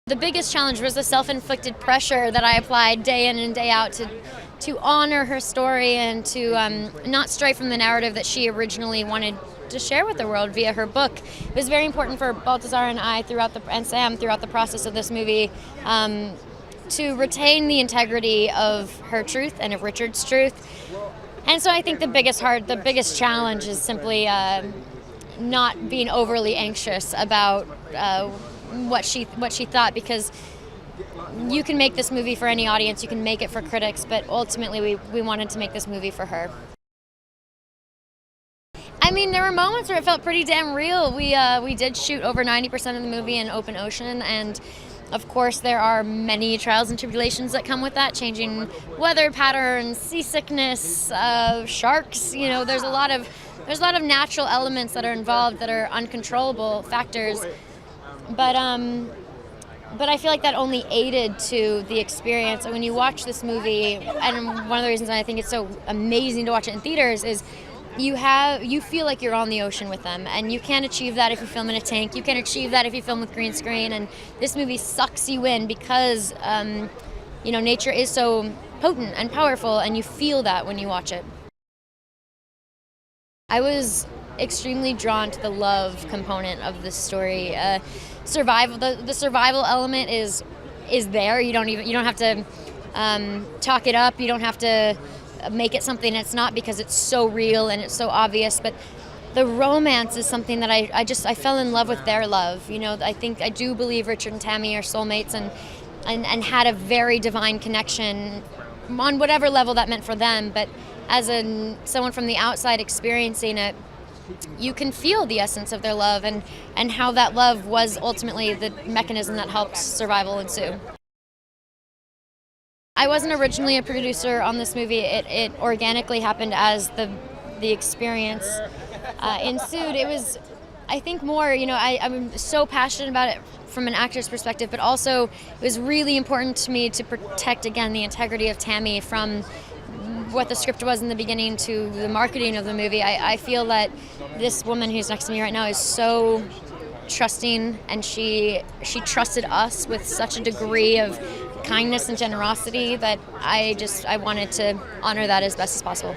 The biggest challenge was the self-inflicted pressure that I applied day in and day out to honor her story and to not stray from the narrative that she originally wanted to share with the world via her book. It was very important for Balthazar and I and Sam throughout the process of this movie to retain the integrity of her truth and of Richard's truth. And so I think the biggest challenge is simply not being overly anxious about what she thought, because you can make this movie for any audience, you can make it for critics, but ultimately we wanted to make this movie for her. I mean, there were moments where it felt pretty damn real. We did shoot over 90% of the movie in open ocean, and of course there are many trials and tribulations that come with that, changing weather patterns, seasickness, sharks. You know, there's a lot of natural elements that are involved that are uncontrollable factors. But I feel like that only aided to the experience. And when you watch this movie, and one of the reasons I think it's so amazing to watch it in theaters is you feel like you're on the ocean with them, and you can't achieve that if you film in a tank. You can't achieve that if you film with green screen. And this movie sucks you in because nature is so potent and powerful, and you feel that when you watch it. I was extremely drawn to the love component of this story. Survival, the survival element is there. You don't have to talk it up. You don't have to make it something it's not, because it's so real and it's so obvious. But the romance is something that I fell in love with their love. You know, I do believe Richard and Tammy are soulmates and had a very divine connection on whatever level that meant for them. But as someone from the outside experiencing it, you can feel the essence of their love and how that love was ultimately the mechanism that helped survival ensue. I wasn't originally a producer on this movie. It organically happened as the experience ensued. It was, I think, more, I'm so passionate about it from an actor's perspective, but also it was really important to me to protect, again, the integrity of Tammy from what the script was in the beginning to the marketing of the movie. I feel that this woman who's next to me right now is so trusting, and she trusted us with such a degree of kindness and generosity that I wanted to honor that as best as possible.